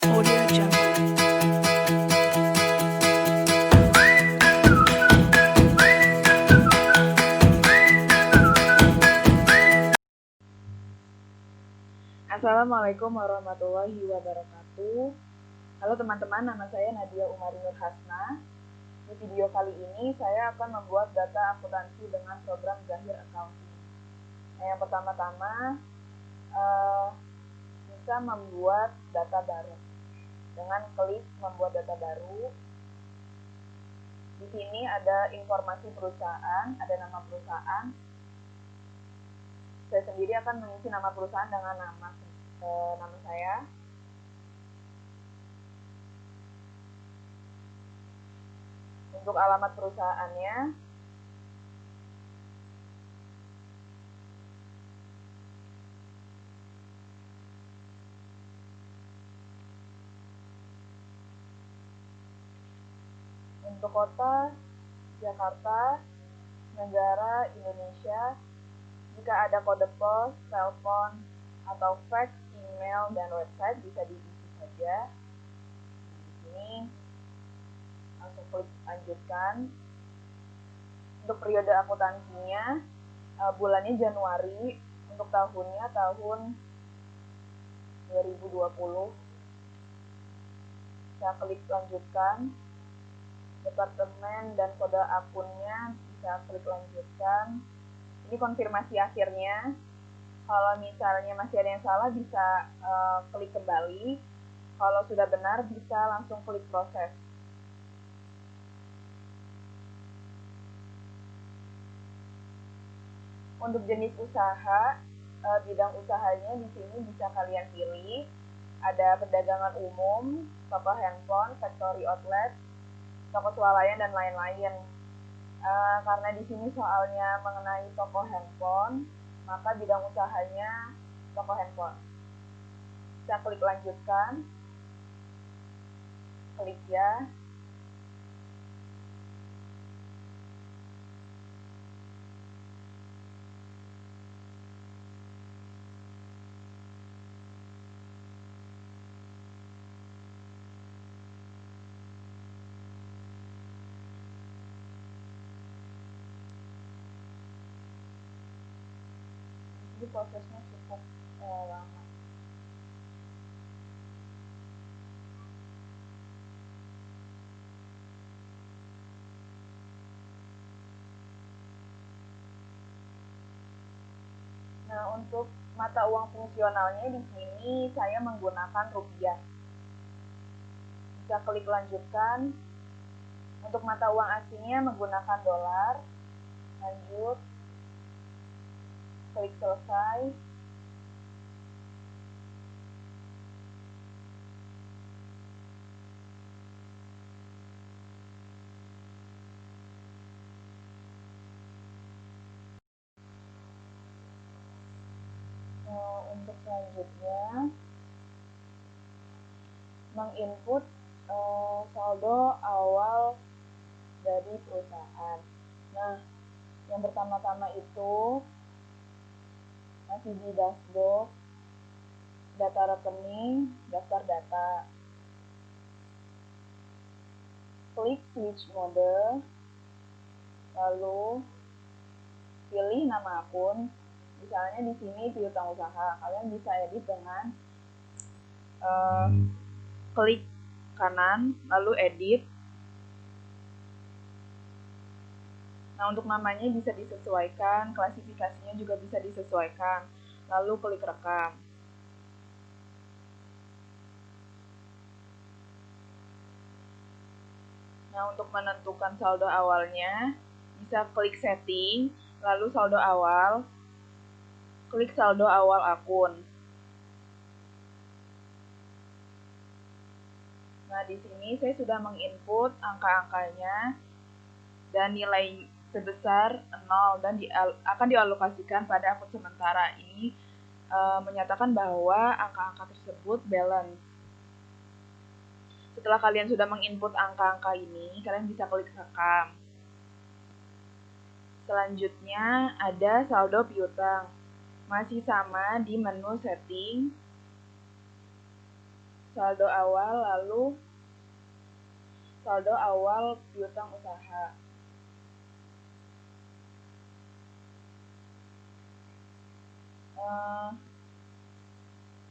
Audio Jungle. Assalamualaikum warahmatullahi wabarakatuh. Halo teman-teman, nama saya Nadia Umari Nur Hasna. Di video kali ini saya akan membuat data akuntansi dengan program Zahir Accounting. Nah, yang pertama-tama bisa membuat data baru. Dengan klik membuat data baru, di sini ada informasi perusahaan, ada nama perusahaan. Saya sendiri akan mengisi nama perusahaan dengan nama saya. Untuk alamat perusahaannya, untuk kota Jakarta, negara Indonesia. Jika ada kode pos, telepon, atau fax, email, dan website bisa diisi saja. Di sini langsung klik lanjutkan. Untuk periode akuntansinya, bulannya Januari, untuk tahunnya tahun 2020. Saya klik lanjutkan. Departemen dan kode akunnya bisa klik lanjutkan. Ini konfirmasi akhirnya. Kalau misalnya masih ada yang salah bisa klik kembali. Kalau sudah benar bisa langsung klik proses. Untuk jenis usaha, bidang usahanya di sini bisa kalian pilih. Ada perdagangan umum, toko handphone, factory outlet, toko swalayan, dan lain-lain. Karena di sini soalnya mengenai toko handphone, maka bidang usahanya toko handphone. Bisa klik lanjutkan, klik ya. Jadi prosesnya cukup lama. Nah, untuk mata uang fungsionalnya di sini saya menggunakan rupiah. Bisa klik lanjutkan. Untuk mata uang asingnya menggunakan dolar. Lanjut. Klik selesai. Untuk selanjutnya menginput saldo awal dari perusahaan. Nah, yang pertama-tama itu masih di dashboard, data rekening, daftar data. Klik switch mode, lalu pilih nama akun. Misalnya di sini piutang usaha. Kalian bisa edit dengan klik kanan, lalu edit. Nah, untuk namanya bisa disesuaikan, klasifikasinya juga bisa disesuaikan. Lalu klik rekam. Nah, untuk menentukan saldo awalnya, bisa klik setting, lalu saldo awal, klik saldo awal akun. Nah, di sini saya sudah menginput angka-angkanya dan nilai sebesar 0 dan akan dialokasikan pada akun sementara. Ini menyatakan bahwa angka-angka tersebut balance. Setelah kalian sudah menginput angka-angka ini, kalian bisa klik rekam. Selanjutnya ada saldo piutang. Masih sama di menu setting. saldo awal, lalu saldo awal piutang usaha.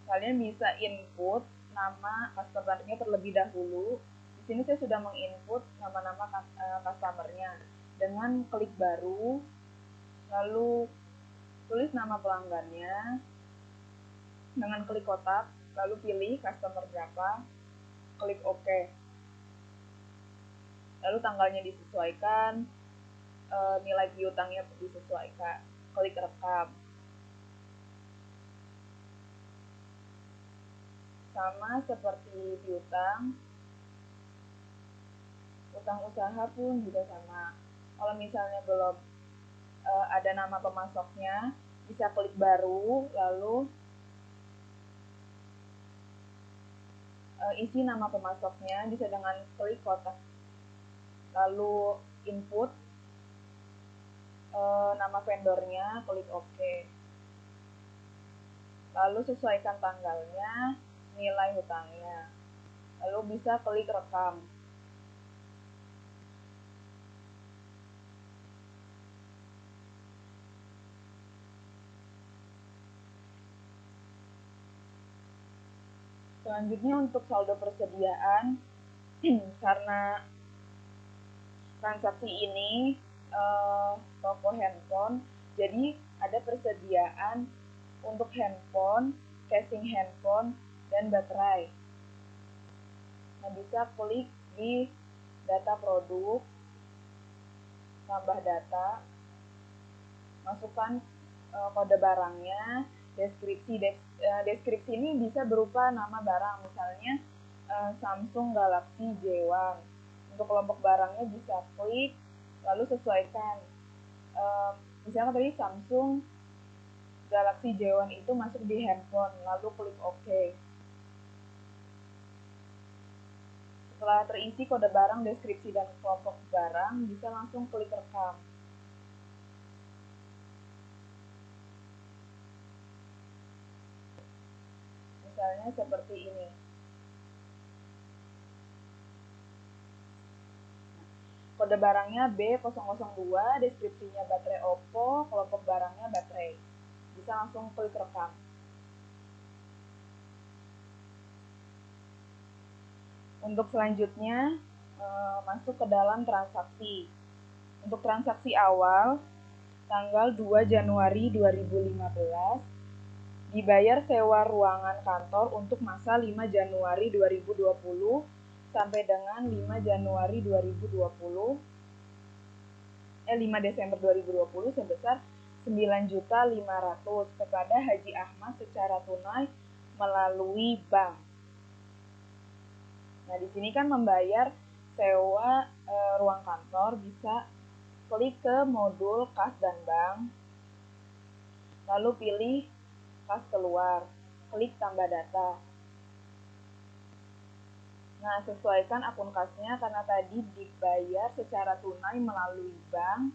Kalian bisa input nama customer-nya terlebih dahulu. Di sini saya sudah menginput nama-nama customer-nya dengan klik baru, lalu tulis nama pelanggannya dengan klik kotak, lalu pilih customer berapa, klik OK. Lalu tanggalnya disesuaikan, nilai piutangnya disesuaikan, klik rekam. Sama seperti piutang, utang usaha pun juga sama. Kalau misalnya belum ada nama pemasoknya, bisa klik baru, lalu isi nama pemasoknya, bisa dengan klik kotak, lalu input nama vendornya, klik OK. Lalu sesuaikan tanggalnya, nilai hutangnya, lalu bisa klik rekam. Selanjutnya untuk saldo persediaan, karena transaksi ini toko handphone, jadi ada persediaan untuk handphone, casing handphone, dan baterai. Nah, bisa klik di data produk, tambah data, masukkan kode barangnya, deskripsi. Deskripsi ini bisa berupa nama barang, misalnya Samsung Galaxy J1. Untuk kelompok barangnya bisa klik, lalu sesuaikan. Misalnya tadi Samsung Galaxy J1 itu masuk di handphone, lalu klik OK. Setelah terisi kode barang, deskripsi, dan kelompok barang, bisa langsung klik rekam. Misalnya seperti ini. Kode barangnya B002, deskripsinya baterai Oppo, kelompok barangnya baterai. Bisa langsung klik rekam. Untuk selanjutnya, masuk ke dalam transaksi. Untuk transaksi awal, tanggal 2 Januari 2015, dibayar sewa ruangan kantor untuk masa 5 Januari 2020 sampai dengan 5 Januari 2020, 5 Desember 2020 sebesar 9.500.000 kepada Haji Ahmad secara tunai melalui bank. Nah, di sini kan membayar sewa ruang kantor, bisa klik ke modul kas dan bank, lalu pilih kas keluar, klik tambah data. Nah, sesuaikan akun kasnya karena tadi dibayar secara tunai melalui bank,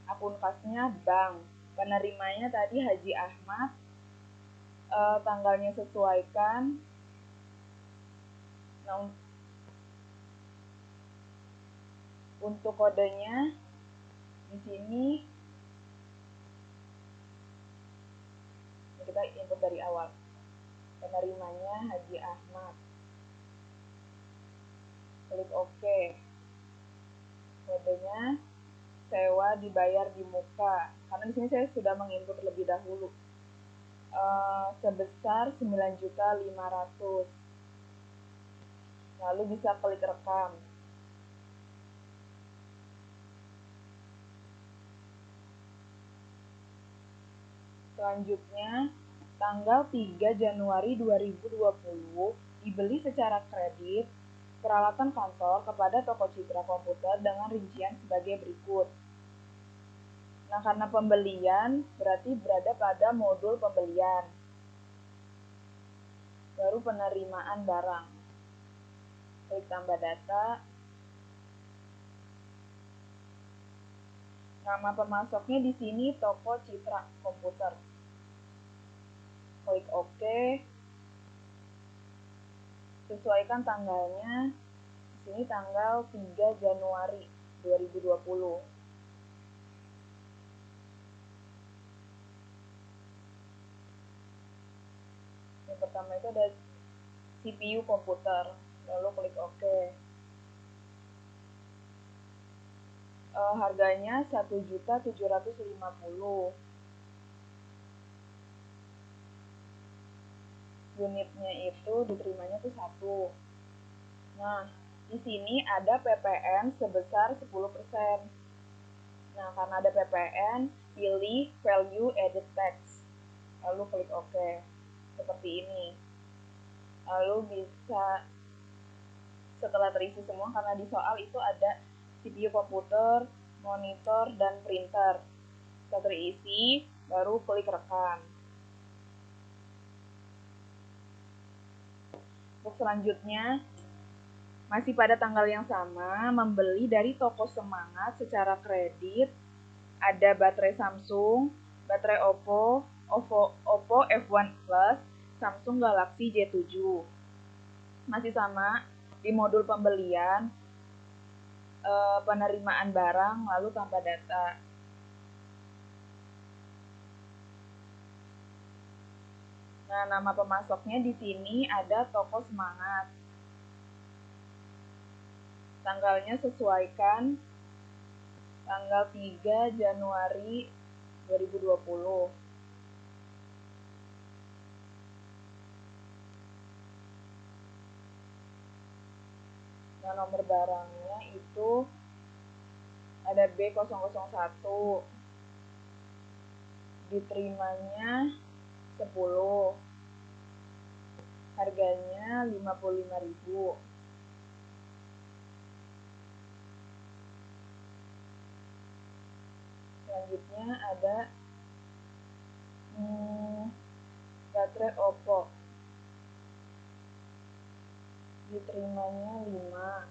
akun kasnya bank. Penerimanya tadi Haji Ahmad, tanggalnya sesuaikan. Nah, untuk kodenya di sini kita input dari awal. Penerimanya Haji Ahmad. Klik OK. Kodenya sewa dibayar di muka. Karena di sini saya sudah menginput terlebih dahulu. Sebesar 9.500.000. Lalu bisa klik rekam. Selanjutnya, tanggal 3 Januari 2020 dibeli secara kredit peralatan kantor kepada toko Citra Komputer dengan rincian sebagai berikut. Nah, karena pembelian berarti berada pada modul pembelian. Baru penerimaan barang. Klik tambah data. Nama pemasoknya di sini toko Citra Komputer. Klik OK. Sesuaikan tanggalnya. Di sini tanggal 3 Januari 2020. Yang pertama itu ada CPU komputer, lalu klik OK. Harganya 1.750.000. Unitnya itu diterimanya tuh 1. Nah, di sini ada PPN sebesar 10%. Nah, karena ada PPN, pilih Value Added Tax. Lalu klik OK. Seperti ini. Lalu bisa, setelah terisi semua, karena di soal itu ada CPU komputer, monitor, dan printer. Setelah terisi, baru klik rekam. Untuk selanjutnya, masih pada tanggal yang sama, membeli dari toko Semangat secara kredit, ada baterai Samsung, baterai Oppo F1 Plus, Samsung Galaxy J7. Masih sama, di modul pembelian, penerimaan barang, lalu tanpa data. Nah, nama pemasoknya di sini ada toko Semangat. Tanggalnya sesuaikan tanggal 3 Januari 2020. Nah, nomor barangnya itu ada B001. Diterimanya 10. Harganya 55.000. Selanjutnya ada baterai Oppo. Diterimanya 5.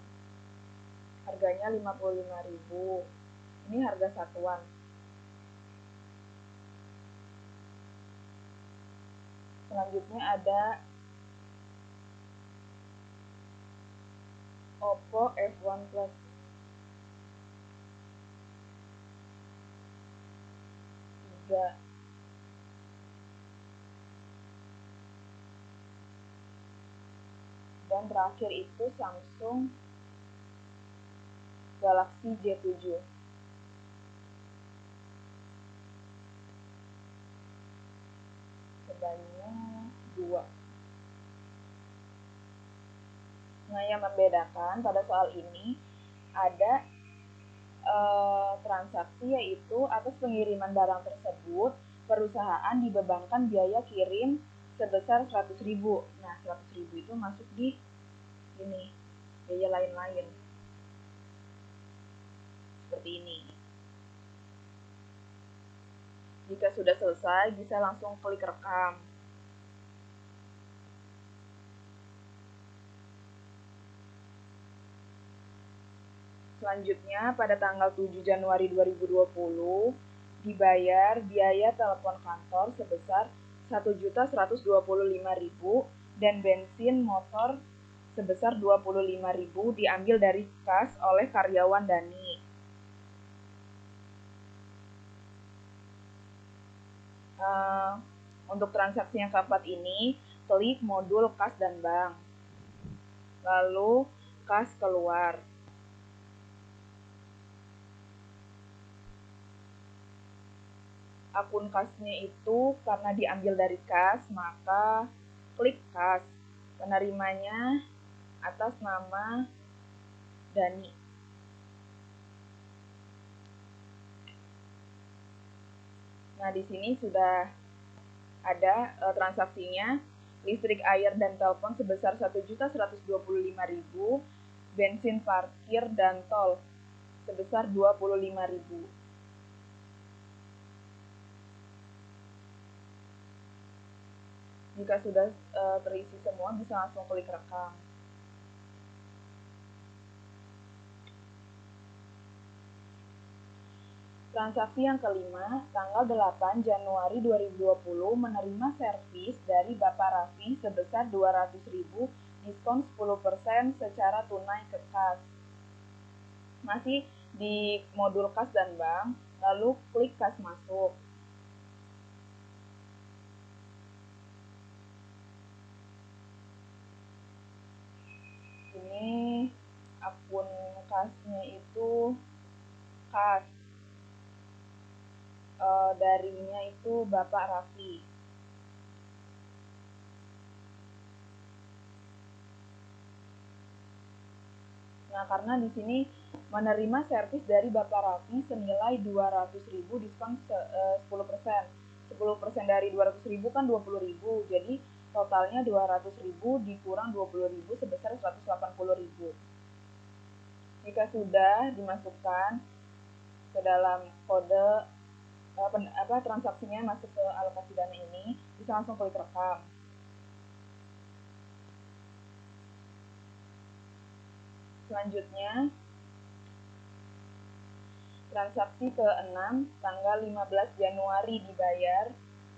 Harganya 55.000. Ini harga satuan. Selanjutnya ada Oppo F1 Plus. Dan terakhir itu Samsung Galaxy J7. Sebanyak 2. Nah, yang membedakan pada soal ini ada transaksi, yaitu atas pengiriman barang tersebut perusahaan dibebankan biaya kirim sebesar 100.000. Nah, 100.000 itu masuk di ini, biaya lain-lain. Seperti ini. Jika sudah selesai, bisa langsung klik rekam. Selanjutnya, pada tanggal 7 Januari 2020, dibayar biaya telepon kantor sebesar 1.125.000 dan bensin motor sebesar 25.000 diambil dari kas oleh karyawan Dani. Untuk transaksi yang keempat ini, klik modul kas dan bank. Lalu kas keluar. Akun kasnya itu karena diambil dari kas, maka klik kas. Penerimanya atas nama Dani. Nah, di sini sudah ada transaksinya. Listrik, air, dan telepon sebesar 1.125.000, bensin, parkir, dan tol sebesar 25.000. Jika sudah terisi semua, bisa langsung klik rekam. Transaksi yang kelima, tanggal 8 Januari 2020 menerima servis dari Bapak Raffi sebesar 200.000 diskon 10% secara tunai ke kas. Masih di modul kas dan bank, lalu klik kas masuk. Ini akun kasnya itu kas. Darinya itu Bapak Raffi. Nah, karena di sini menerima servis dari Bapak Raffi senilai 200.000 diskon 10%. 10% dari 200.000 kan 20.000. Jadi totalnya 200.000 dikurang 20.000 sebesar 180.000. Jika sudah dimasukkan ke dalam kode transaksinya masuk ke alokasi dana ini, bisa langsung klik rekam. Selanjutnya, transaksi ke-6 tanggal 15 Januari dibayar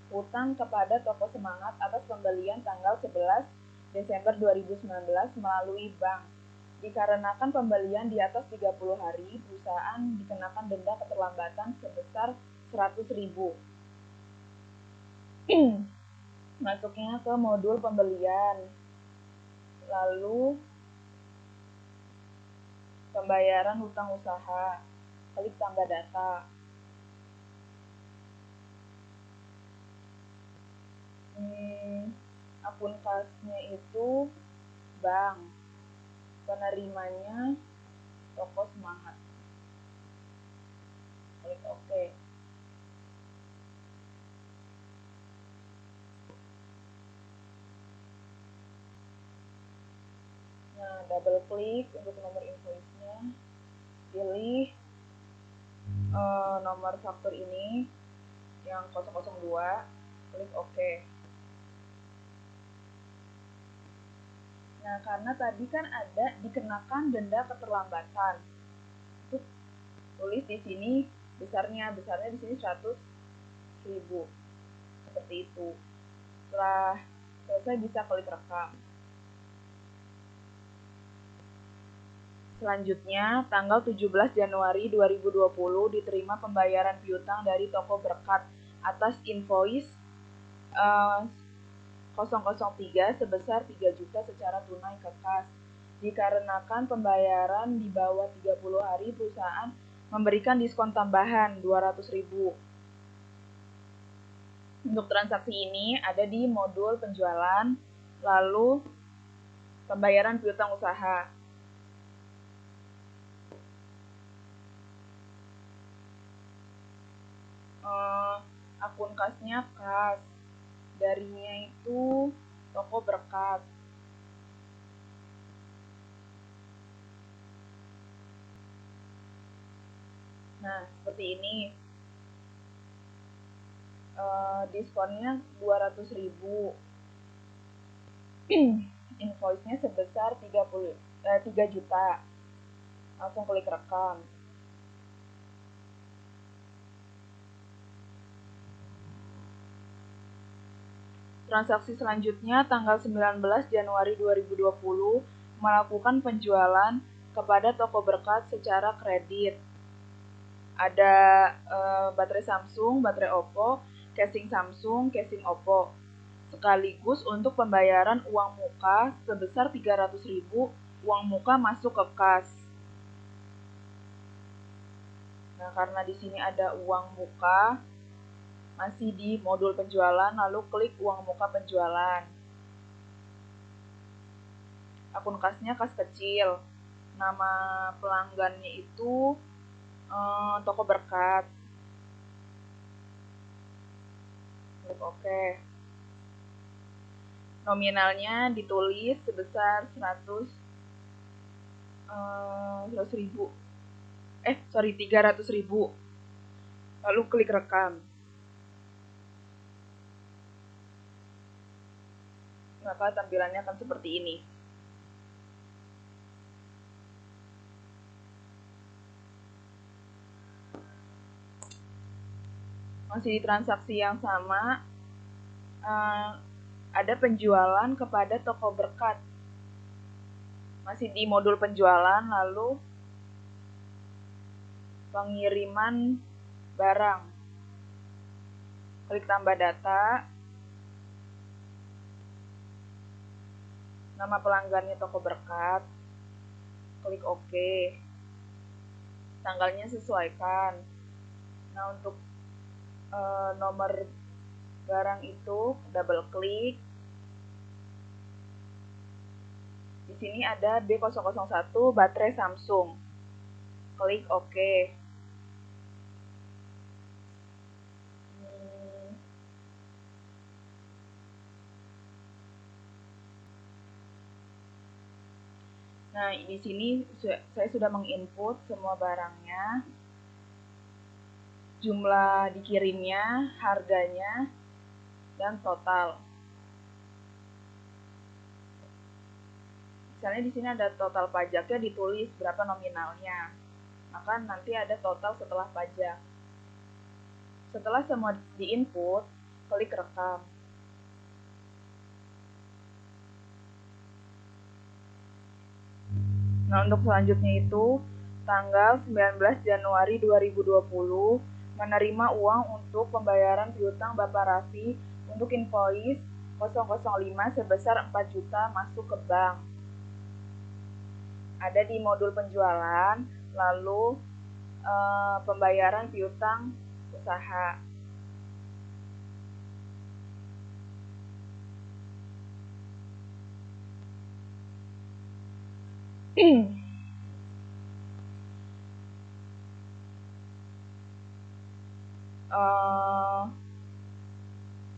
hutang kepada Toko Semangat atas pembelian tanggal 11 Desember 2019 melalui bank. Dikarenakan pembelian di atas 30 hari, perusahaan dikenakan denda keterlambatan sebesar 100.000. Masuknya ke modul pembelian. Lalu pembayaran hutang usaha. Klik tambah data. Akun kasnya itu bank. Penerimanya Toko Semangat. Klik OK. Nah, double klik untuk nomor invoice-nya. Pilih nomor faktur ini yang 002. Klik OK. Nah, karena tadi kan ada dikenakan denda keterlambatan. Itu tulis di sini besarnya di sini 100.000. Seperti itu. Setelah selesai bisa klik rekam. Selanjutnya, tanggal 17 Januari 2020 diterima pembayaran piutang dari Toko Berkat atas invoice 003 sebesar 3 juta secara tunai ke kas. Dikarenakan pembayaran di bawah 30 hari, perusahaan memberikan diskon tambahan 200.000. Untuk transaksi ini ada di modul penjualan, lalu pembayaran piutang usaha. Akun kasnya kas. Darinya itu Toko Berkat. Nah, seperti ini. Diskonnya 200.000. Invoice-nya sebesar 3 juta. Langsung klik rekam. Transaksi selanjutnya tanggal 19 Januari 2020 melakukan penjualan kepada Toko Berkat secara kredit. Ada baterai Samsung, baterai Oppo, casing Samsung, casing Oppo. Sekaligus untuk pembayaran uang muka sebesar 300.000, uang muka masuk ke kas. Nah, karena di sini ada uang muka, masih di modul penjualan, lalu klik uang muka penjualan. Akun kasnya kas kecil. Nama pelanggannya itu Toko Berkat. Klik OK. Nominalnya ditulis sebesar 300.000. 300.000. Lalu klik rekam. Maka tampilannya akan seperti ini. Masih di transaksi yang sama, ada penjualan kepada Toko Berkat. Masih di modul penjualan, lalu pengiriman barang. Klik tambah data. Nama pelanggannya toko berkat. Klik OK. Tanggalnya sesuaikan. Nah, untuk nomor barang itu double klik. Di sini ada B001 baterai Samsung. Klik OK. Nah, di sini saya sudah menginput semua barangnya, jumlah dikirimnya, harganya, dan total. Misalnya di sini ada total pajaknya, ditulis berapa nominalnya. Maka nanti ada total setelah pajak. Setelah semua diinput, klik rekam. Nah, untuk selanjutnya itu tanggal 19 Januari 2020 menerima uang untuk pembayaran piutang Bapak Raffi untuk invoice 005 sebesar 4 juta masuk ke bank. Ada di modul penjualan, lalu pembayaran piutang usaha.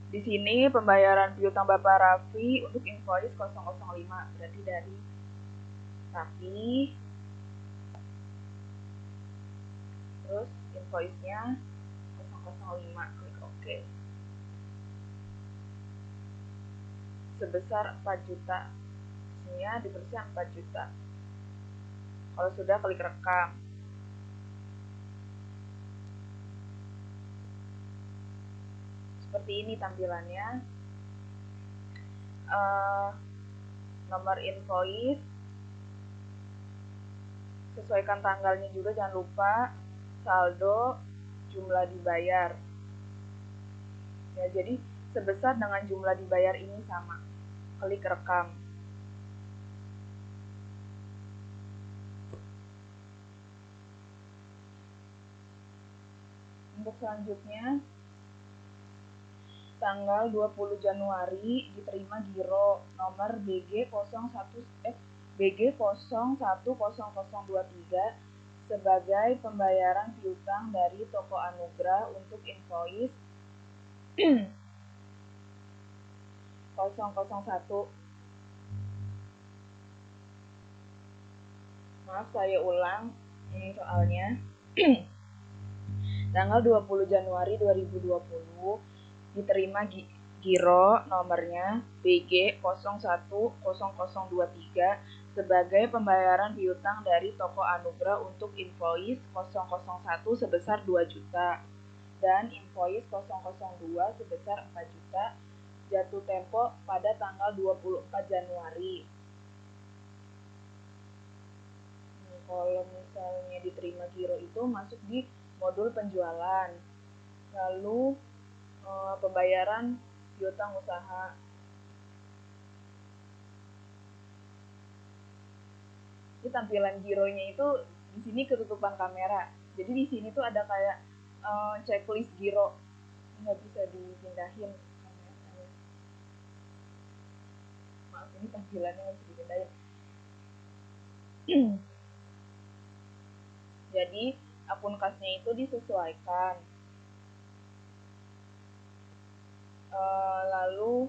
Di sini pembayaran piutang Bapak Raffi untuk invoice 005, berarti dari Raffi, terus invoice-nya 005, klik OK. Sebesar 4 juta. Isinya ditulisnya 4 juta. Kalau sudah, klik rekam. Seperti ini tampilannya. Nomor invoice, sesuaikan tanggalnya juga, jangan lupa. Saldo, jumlah dibayar. Ya, jadi sebesar dengan jumlah dibayar ini sama. Klik rekam. Untuk selanjutnya, tanggal 20 Januari diterima giro nomor BG01023 sebagai pembayaran piutang dari Toko Anugrah untuk invoice 001. Maaf, saya ulang soalnya. Tanggal 20 Januari 2020 diterima giro nomornya BG01003 sebagai pembayaran piutang dari Toko Anugrah untuk invoice 001 sebesar 2 juta dan invoice 002 sebesar 4 juta jatuh tempo pada tanggal 24 Januari. Kalau misalnya diterima giro itu masuk di modul penjualan, lalu pembayaran piutang usaha. Itu tampilan gironya itu di sini ketutupan kamera. Jadi di sini tuh ada kayak checklist giro, nggak bisa dipindahin kameranya. Maaf, ini tampilannya nggak bisa dipindahin. Jadi akun kasnya itu disesuaikan. Lalu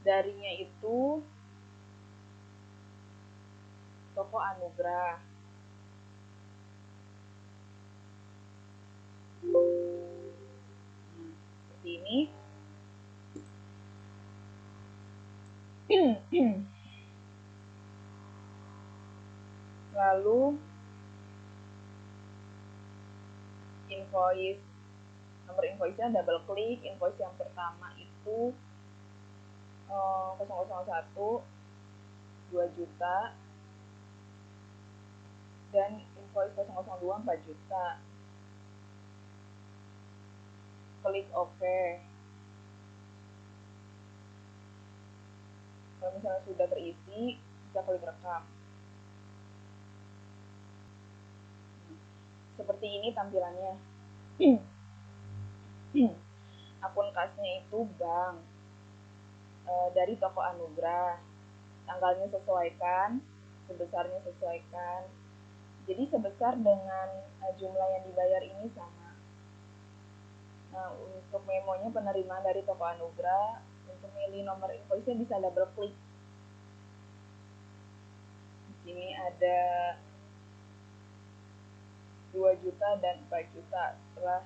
darinya itu Toko Anugrah. Seperti ini. Lalu invoice, nomor invoice-nya double klik. Invoice yang pertama itu 001 2 juta, dan invoice 002 4 juta. Klik OK. Kalau misalnya sudah terisi, bisa klik rekam. Seperti ini tampilannya. Akun kasnya itu bank, dari toko Anugrah. Tanggalnya sesuaikan, sebesarnya sesuaikan. Jadi sebesar dengan jumlah yang dibayar ini sama. Nah, untuk memonya penerimaan dari toko Anugrah, untuk milih nomor invoice-nya bisa double klik. Di sini ada 2 juta dan 4 juta. Setelah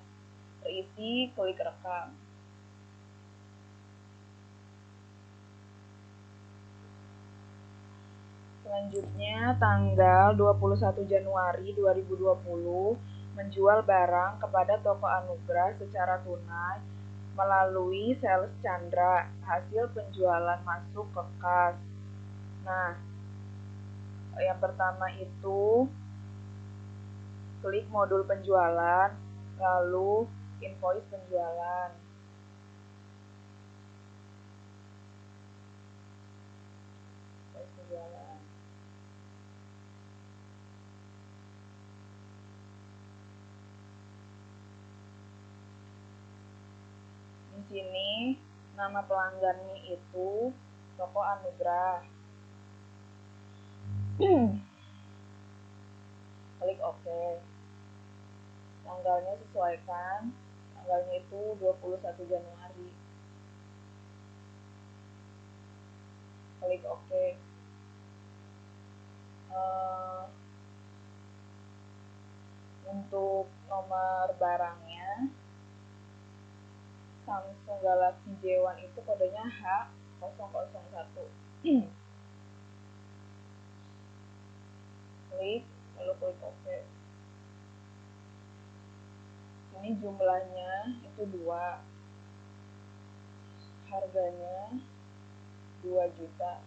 terisi, klik rekam. Selanjutnya, tanggal 21 Januari 2020, menjual barang kepada toko Anugrah secara tunai melalui sales Chandra. Hasil penjualan masuk ke kas. Nah, yang pertama itu klik modul penjualan, lalu invoice penjualan. Invoice penjualan. Di sini nama pelanggannya itu toko Anugrah. Klik OK. Tanggalnya sesuaikan. Tanggalnya itu 21 Januari. Klik OK. Untuk nomor barangnya, Samsung Galaxy J1 itu kodenya H001. Klik, lalu klik OK. Ini jumlahnya itu 2. Harganya 2 juta.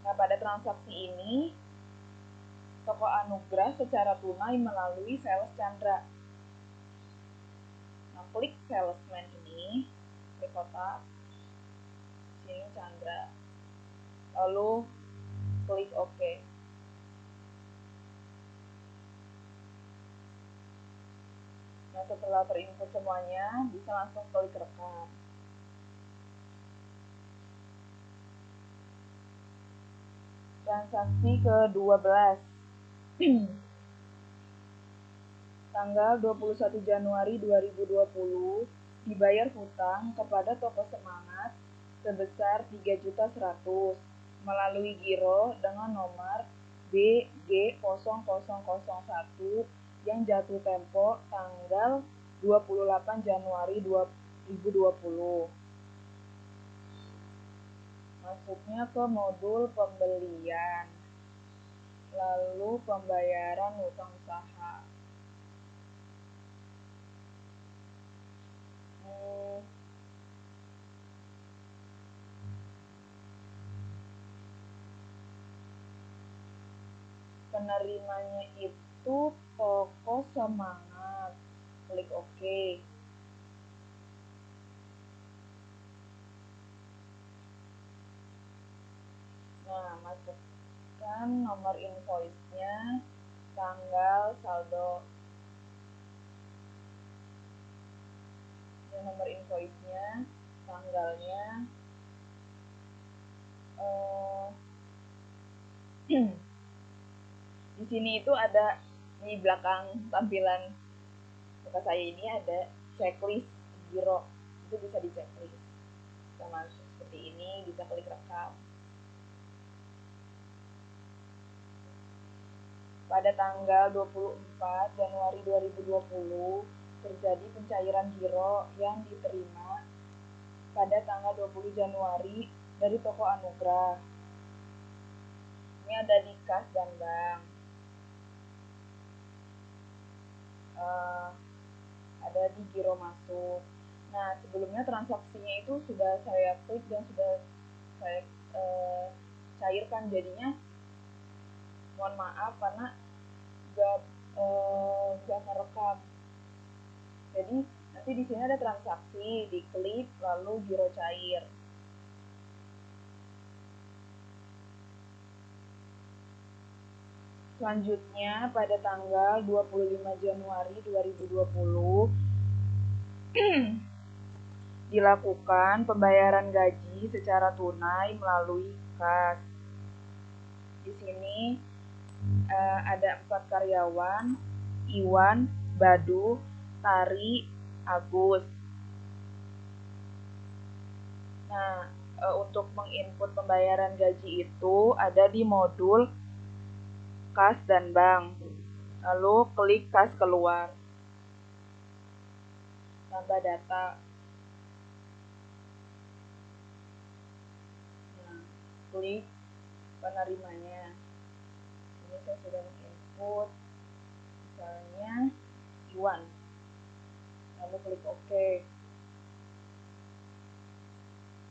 Nah, pada transaksi ini, toko Anugrah secara tunai melalui sales Chandra. Nah, klik salesman ini, klik kotak, sini Chandra, lalu klik OK. Nah, setelah terinput semuanya, bisa langsung klik rekam. Transaksi ke-12. Tanggal 21 Januari 2020, dibayar hutang kepada Toko Semangat sebesar 3.100.000 melalui giro dengan nomor BG0001 yang jatuh tempo tanggal 28 Januari 2020. Masuknya ke modul pembelian, lalu pembayaran hutang usaha. Penerimanya itu Toko Semangat. Klik OK. Nah, masukkan nomor invoice-nya, tanggal, saldo. Ini nomor invoice-nya, tanggalnya. Di sini itu ada di belakang tampilan muka saya ini ada checklist giro. Itu bisa di checklist. Bisa masuk seperti ini, bisa klik rekam. Pada tanggal 24 Januari 2020, terjadi pencairan giro yang diterima pada tanggal 20 Januari dari Toko Anugrah. Ini ada di kas dan bank. Ada di giro masuk. Nah, sebelumnya transaksinya itu sudah saya klik dan sudah saya cairkan, jadinya mohon maaf karena gak kerekam. Jadi nanti di sini ada transaksi, diklik lalu giro cair. Selanjutnya pada tanggal 25 Januari 2020 dilakukan pembayaran gaji secara tunai melalui kas. Di sini ada 4 karyawan, Iwan, Badu, Tari, Agus. Nah, untuk menginput pembayaran gaji itu ada di modul kas dan bank. Lalu klik kas keluar. Tambah data. Nah, klik penerimanya. Ini saya sudah menginput misalnya Iwan. Lalu klik OK.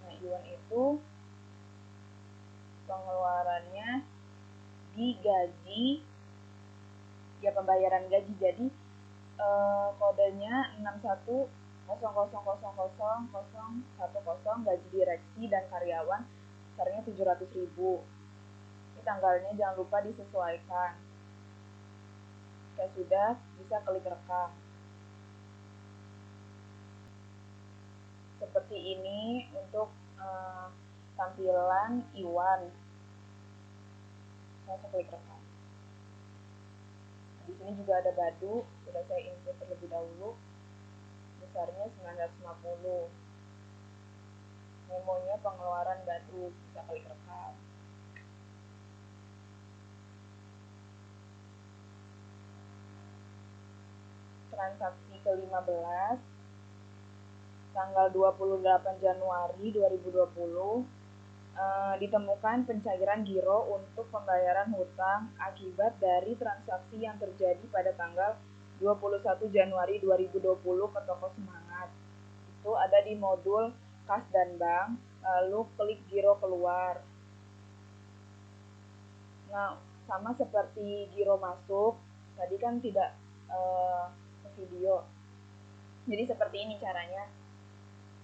Nah, Iwan itu pengeluarannya di gaji, ya pembayaran gaji. Jadi kodenya 61000010 gaji direksi dan karyawan besarnya 700.000. Ini tanggalnya jangan lupa disesuaikan. Jika sudah, bisa klik rekam. Seperti ini untuk tampilan Iwan. Saya klik rekam. Di sini juga ada Badu, sudah saya input terlebih dahulu. Besarnya 950. Memonya pengeluaran Badu, bisa klik rekam. Transaksi ke-15 tanggal 28 Januari 2020 ditemukan pencairan giro untuk pembayaran hutang akibat dari transaksi yang terjadi pada tanggal 21 Januari 2020 ke Toko Semangat. Itu ada di modul kas dan bank, lalu klik giro keluar. Nah, sama seperti giro masuk, tadi kan tidak video. Jadi seperti ini caranya.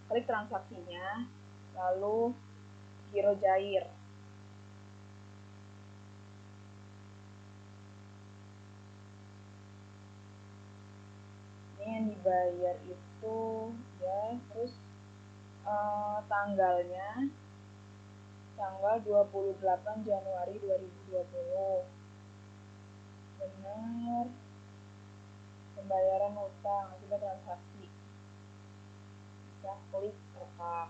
Klik transaksinya, lalu giro cair. Ini yang dibayar itu ya, terus tanggalnya tanggal 28 Januari 2020. Benar. Pembayaran hutang akibat transaksi. Bisa klik rekam.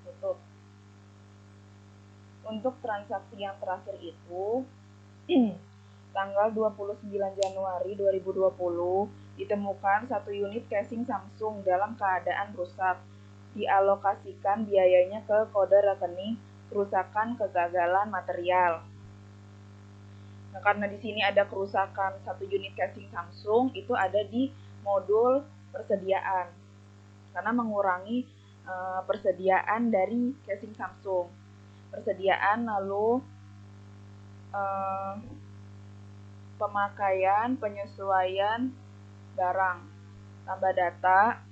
Tutup. Untuk transaksi yang terakhir itu tanggal 29 Januari 2020 ditemukan 1 unit casing Samsung dalam keadaan rusak. Dialokasikan biayanya ke kode rekening kerusakan kegagalan material. Nah, karena di sini ada kerusakan 1 unit casing Samsung, itu ada di modul persediaan. Karena mengurangi persediaan dari casing Samsung. Persediaan, lalu pemakaian, penyesuaian barang, tambah data,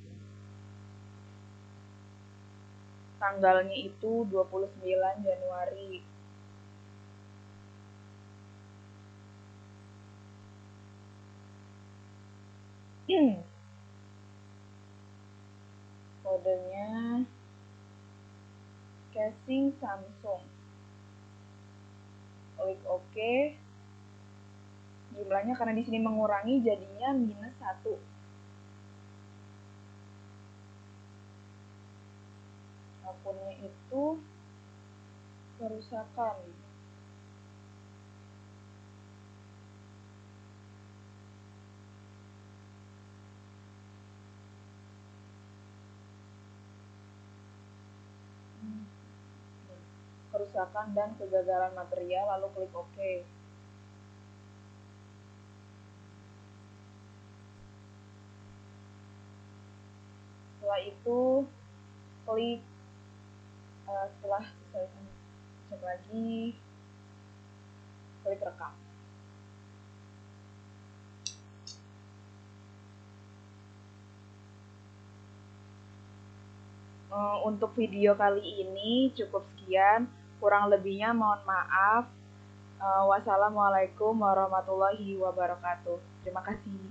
tanggalnya itu 29 Januari. Kodenya casing Samsung. Klik OK. Jumlahnya karena di sini mengurangi jadinya -1. Akunnya itu kerusakan. Kerusakan dan kegagalan material, lalu klik OK. Setelah itu klik setelah selesai cek lagi, klik rekam. Untuk video kali ini cukup sekian, kurang lebihnya mohon maaf. Wassalamualaikum warahmatullahi wabarakatuh. Terima kasih.